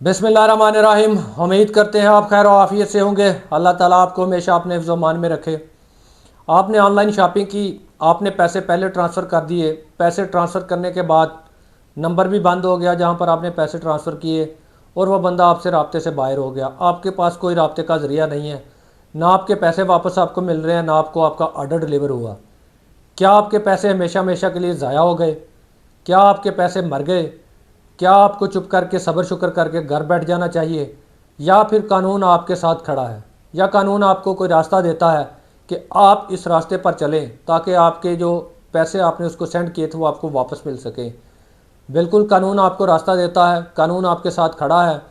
बिस्मिल्लाहिर्रहमानिर्रहीम। उम्मीद करते हैं आप खैर आफियत से होंगे। अल्लाह ताला आपको हमेशा अपने हिफ्ज़ मान में रखे। आपने ऑनलाइन शॉपिंग की, आपने पैसे पहले ट्रांसफ़र कर दिए। पैसे ट्रांसफ़र करने के बाद नंबर भी बंद हो गया जहां पर आपने पैसे ट्रांसफ़र किए, और वह बंदा आपसे राब्ते से बाहर हो गया। आपके पास कोई राब्ते का ज़रिया नहीं है, ना आपके पैसे वापस आपको मिल रहे हैं, ना आपको आपका ऑर्डर डिलीवर हुआ। क्या आपके पैसे हमेशा हमेशा के लिए ज़ाया हो गए? क्या आपके पैसे मर गए? क्या आपको चुप करके सब्र शुक्र करके घर बैठ जाना चाहिए, या फिर कानून आपके साथ खड़ा है, या कानून आपको कोई रास्ता देता है कि आप इस रास्ते पर चलें ताकि आपके जो पैसे आपने उसको सेंड किए थे वो आपको वापस मिल सकें? बिल्कुल कानून आपको रास्ता देता है, कानून आपके साथ खड़ा है।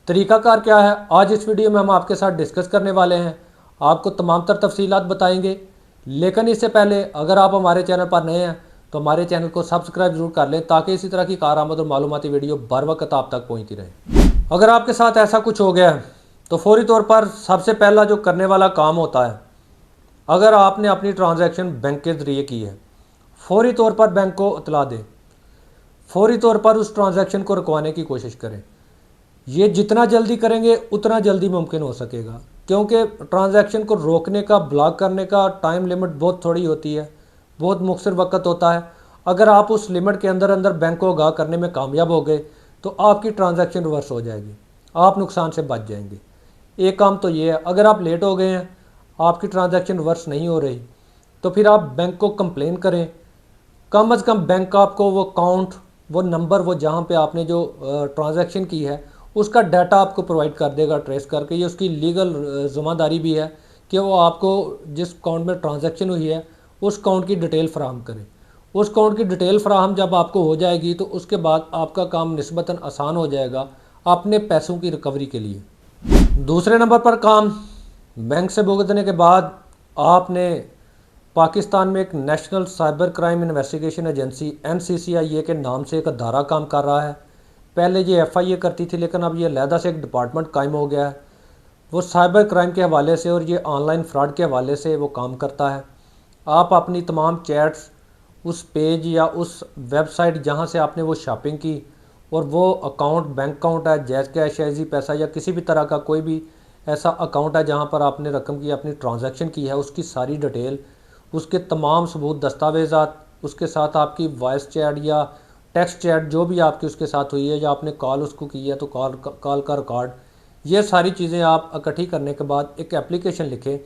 तरीक़ाकार क्या है, आज इस वीडियो में हम आपके साथ डिस्कस करने वाले हैं। आपको तमाम तर तफसीलात बताएंगे। लेकिन इससे पहले अगर आप हमारे चैनल पर नए हैं तो हमारे चैनल को सब्सक्राइब जरूर कर लें ताकि इसी तरह की कारआमद और मालूमाती वीडियो बर वक्त आप तक पहुँचती रहे। अगर आपके साथ ऐसा कुछ हो गया है तो फौरी तौर पर सबसे पहला जो करने वाला काम होता है, अगर आपने अपनी ट्रांजैक्शन बैंक के ज़रिए की है, फौरी तौर पर बैंक को इतला दें। फौरी तौर पर उस ट्रांजैक्शन को रुकवाने की कोशिश करें। ये जितना जल्दी करेंगे उतना जल्दी मुमकिन हो सकेगा, क्योंकि ट्रांजैक्शन को रोकने का, ब्लॉक करने का टाइम लिमिट बहुत थोड़ी होती है, बहुत मुख्तर वक्त होता है। अगर आप उस लिमिट के अंदर अंदर बैंक को आगाह करने में कामयाब हो गए तो आपकी ट्रांजैक्शन रिवर्स हो जाएगी, आप नुकसान से बच जाएंगे। एक काम तो ये है, अगर आप लेट हो गए हैं, आपकी ट्रांजैक्शन रिवर्स नहीं हो रही, तो फिर आप बैंक को कंप्लेन करें। कम अज़ कम बैंक आपको वो अकाउंट, वो नंबर, वो जहाँ पे आपने जो ट्रांजैक्शन की है उसका डाटा आपको प्रोवाइड कर देगा ट्रेस करके। ये उसकी लीगल ज़िम्मेदारी भी है कि वो आपको जिस अकाउंट में ट्रांजैक्शन हुई है उस अकाउंट की डिटेल फराहम करें। उस अकाउंट की डिटेल फराहम जब आपको हो जाएगी तो उसके बाद आपका काम निस्बतन आसान हो जाएगा अपने पैसों की रिकवरी के लिए। दूसरे नंबर पर काम, बैंक से भुगतने के बाद आपने पाकिस्तान में एक national cyber crime investigation agency NCCIA के नाम से एक अदारा काम कर रहा है। पहले ये FIA करती थी, लेकिन अब ये अलहदा से एक डिपार्टमेंट कायम हो गया है। वो साइबर क्राइम के हवाले से और ये ऑनलाइन फ्रॉड के हवाले से वो काम करता है। आप अपनी तमाम चैट्स उस पेज या उस वेबसाइट जहाँ से आपने वो शॉपिंग की, और वो अकाउंट बैंक अकाउंट है, जैज़ कैश, इजी पैसा या किसी भी तरह का कोई भी ऐसा अकाउंट है जहाँ पर आपने रकम की अपनी ट्रांजैक्शन की है, उसकी सारी डिटेल, उसके तमाम सबूत, दस्तावेज़ात, उसके साथ आपकी वॉइस चैट या टेक्स्ट चैट जो भी आपकी उसके साथ हुई है, या आपने कॉल उसको की है तो कॉल का रिकॉर्ड, ये सारी चीज़ें आप इकट्ठी करने के बाद एक एप्लीकेशन लिखें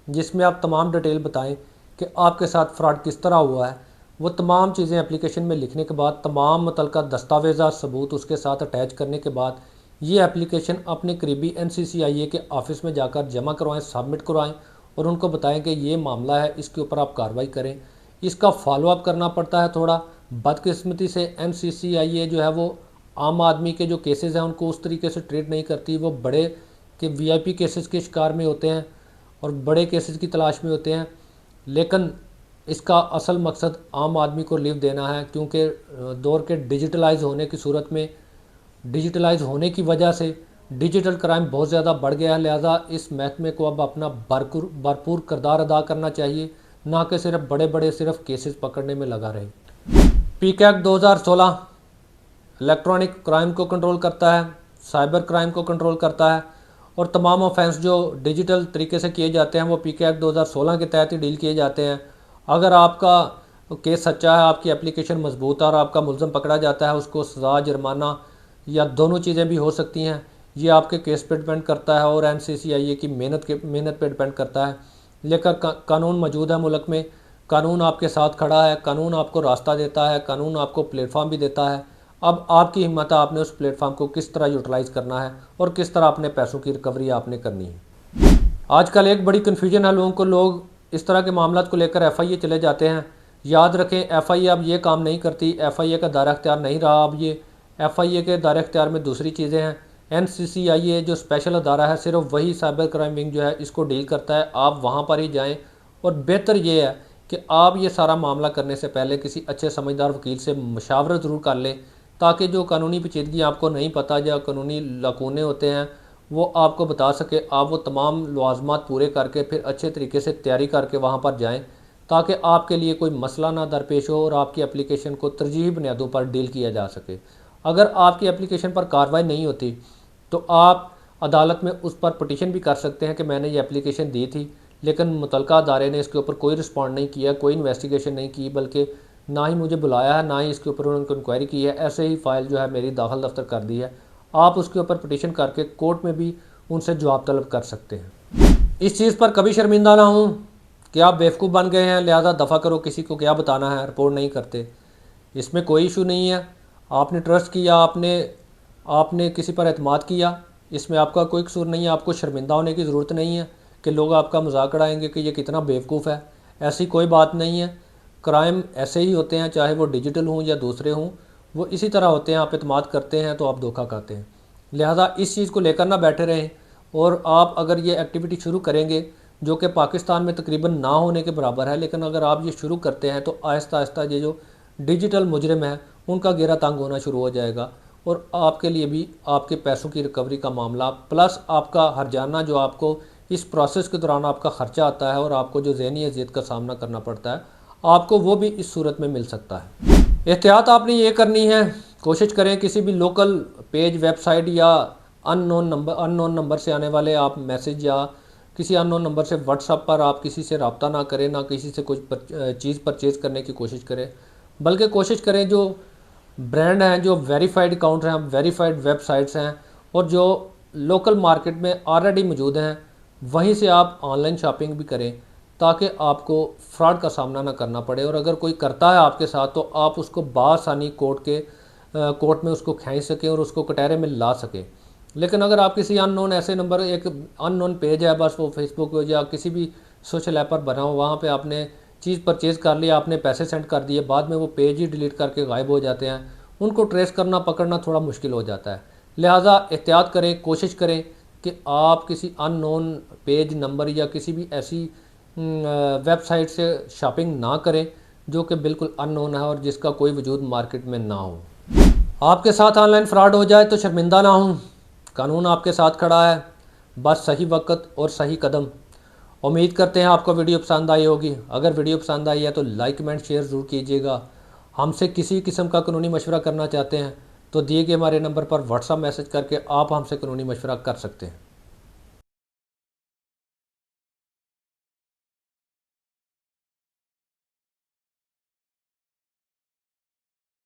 जिसमें आप तमाम डिटेल बताएं कि आपके साथ फ्रॉड किस तरह हुआ है। वो तमाम चीज़ें एप्लीकेशन में लिखने के बाद, तमाम मुतल्लिका दस्तावेज़ात, सबूत उसके साथ अटैच करने के बाद, ये एप्लीकेशन अपने करीबी NCCIA के ऑफ़िस में जाकर जमा करवाएं, सबमिट करवाएं और उनको बताएं कि ये मामला है, इसके ऊपर आप कार्रवाई करें। इसका फॉलोअप करना पड़ता है थोड़ा। बदकिस्मती से NCCIA जो है वो आम आदमी के जो केसेस हैं उनको उस तरीके से ट्रीट नहीं करती। वो बड़े के VIP केसेस के शिकार में होते हैं और बड़े केसेस की तलाश में होते हैं, लेकिन इसका असल मकसद आम आदमी को रिलीफ देना है, क्योंकि दौर के डिजिटलाइज होने की सूरत में, डिजिटलाइज होने की वजह से डिजिटल क्राइम बहुत ज़्यादा बढ़ गया है। लिहाजा इस महकमे को अब अपना भरपूर किरदार अदा करना चाहिए, ना कि सिर्फ बड़े बड़े सिर्फ केसेस पकड़ने में लगा रहे। PIC एक्ट 2016 इलेक्ट्रॉनिक क्राइम को कंट्रोल करता है, साइबर क्राइम को कंट्रोल करता है, और तमाम ऑफेंस जो डिजिटल तरीके से किए जाते हैं वो PIC एक्ट 2016 के तहत ही डील किए जाते हैं। अगर आपका केस सच्चा है, आपकी एप्लीकेशन मजबूत है और आपका मुलज़म पकड़ा जाता है, उसको सज़ा, जुर्माना या दोनों चीज़ें भी हो सकती हैं। ये आपके केस पे डिपेंड करता है और NCCIA की मेहनत पे डिपेंड करता है। लेकर कानून मौजूद है मुल्क में, कानून आपके साथ खड़ा है, कानून आपको रास्ता देता है, कानून आपको प्लेटफॉर्म भी देता है। अब आपकी हिम्मत है आपने उस प्लेटफॉर्म को किस तरह यूटिलाइज़ करना है और किस तरह अपने पैसों की रिकवरी आपने करनी है। आजकल एक बड़ी कन्फ्यूजन है लोगों को, लोग इस तरह के मामलों को लेकर FIA चले जाते हैं। याद रखें, FIA अब ये काम नहीं करती, FIA का दायरा अख्तियार नहीं रहा। अब ये FIA के दायरा अख्तियार में दूसरी चीज़ें हैं। NCCIA जो स्पेशल अदारा है, सिर्फ वही साइबर क्राइम विंग जो है इसको डील करता है। आप वहाँ पर ही जाएँ, और बेहतर ये है कि आप ये सारा मामला करने से पहले किसी अच्छे समझदार वकील से मशावरत ज़रूर कर लें, ताकि जो कानूनी पेचीदगी आपको नहीं पता या कानूनी लकूने होते हैं वो आपको बता सके। आप वो तमाम लवाजमात पूरे करके फिर अच्छे तरीके से तैयारी करके वहाँ पर जाएं, ताकि आपके लिए कोई मसला ना दरपेश हो और आपकी एप्लीकेशन को तरजीही बुनियादों पर डील किया जा सके। अगर आपकी एप्लीकेशन पर कार्रवाई नहीं होती तो आप अदालत में उस पर पटिशन भी कर सकते हैं कि मैंने ये एप्लीकेशन दी थी, लेकिन मुतलका अदारे ने इसके ऊपर कोई रिस्पॉन्ड नहीं किया, कोई इन्वेस्टिगेशन नहीं की, बल्कि ना ही मुझे बुलाया है, ना ही इसके ऊपर उन्होंने इंक्वायरी की है, ऐसे ही फ़ाइल जो है मेरी दाखिल दफ्तर कर दी है। आप उसके ऊपर पटिशन करके कोर्ट में भी उनसे जवाब तलब कर सकते हैं। इस चीज़ पर कभी शर्मिंदा ना हूँ कि आप बेवकूफ़ बन गए हैं, लिहाजा दफ़ा करो, किसी को क्या बताना है, रिपोर्ट नहीं करते। इसमें कोई इशू नहीं है। आपने ट्रस्ट किया, आपने किसी पर एतमाद किया, इसमें आपका कोई कसूर नहीं है। आपको शर्मिंदा होने की ज़रूरत नहीं है कि लोग आपका मजाक उड़ाएंगे कि ये कितना बेवकूफ़ है। ऐसी कोई बात नहीं है। क्राइम ऐसे ही होते हैं, चाहे वो डिजिटल हों या दूसरे हों, वो इसी तरह होते हैं। आप एतमाद करते हैं तो आप धोखा खाते हैं। लिहाजा इस चीज़ को लेकर ना बैठे रहें। और आप अगर ये एक्टिविटी शुरू करेंगे, जो कि पाकिस्तान में तकरीबन ना होने के बराबर है, लेकिन अगर आप ये शुरू करते हैं तो आहिस्ता आहिस्ता ये जो डिजिटल मुजरिम है उनका घेरा तंग होना शुरू हो जाएगा, और आपके लिए भी आपके पैसों की रिकवरी का मामला प्लस आपका हर्जाना जो आपको इस प्रोसेस के दौरान आपका ख़र्चा आता है और आपको जो ज़हनी अज़ियत का सामना करना पड़ता है, आपको वो भी इस सूरत में मिल सकता है। एहतियात आपने ये करनी है, कोशिश करें किसी भी लोकल पेज, वेबसाइट या अननोन नंबर से आने वाले आप मैसेज या किसी अननोन नंबर से व्हाट्सएप पर आप किसी से रब्ता ना करें, ना किसी से कुछ चीज़ परचेज़ करने की कोशिश करें, बल्कि कोशिश करें जो ब्रांड हैं, जो वेरीफाइड अकाउंट हैं, वेरीफाइड वेबसाइट्स हैं और जो लोकल मार्केट में ऑलरेडी मौजूद हैं, वहीं से आप ऑनलाइन शॉपिंग भी करें, ताकि आपको फ्रॉड का सामना ना करना पड़े। और अगर कोई करता है आपके साथ तो आप उसको बासानी कोर्ट में उसको खींच सकें और उसको कटहरे में ला सकें। लेकिन अगर आप किसी अननोन ऐसे नंबर, एक अननोन पेज है, बस वो फेसबुक या किसी भी सोशल ऐप पर बना हो, वहाँ पे आपने चीज़ परचेज़ कर लिया, आपने पैसे सेंड कर दिए, बाद में वो पेज ही डिलीट करके गायब हो जाते हैं, उनको ट्रेस करना, पकड़ना थोड़ा मुश्किल हो जाता है। लिहाजा एहतियात करें, कोशिश करें कि आप किसी अननोन पेज, नंबर या किसी भी ऐसी वेबसाइट से शॉपिंग ना करें जो कि बिल्कुल अननोन है और जिसका कोई वजूद मार्केट में ना हो। आपके साथ ऑनलाइन फ्रॉड हो जाए तो शर्मिंदा ना हूँ, कानून आपके साथ खड़ा है, बस सही वक्त और सही कदम। उम्मीद करते हैं आपको वीडियो पसंद आई होगी। अगर वीडियो पसंद आई है तो लाइक, कमेंट, शेयर ज़रूर कीजिएगा। हमसे किसी किस्म का कानूनी मशवरा करना चाहते हैं तो दिए गए हमारे नंबर पर व्हाट्सएप मैसेज करके आप हमसे कानूनी मशवरा कर सकते हैं।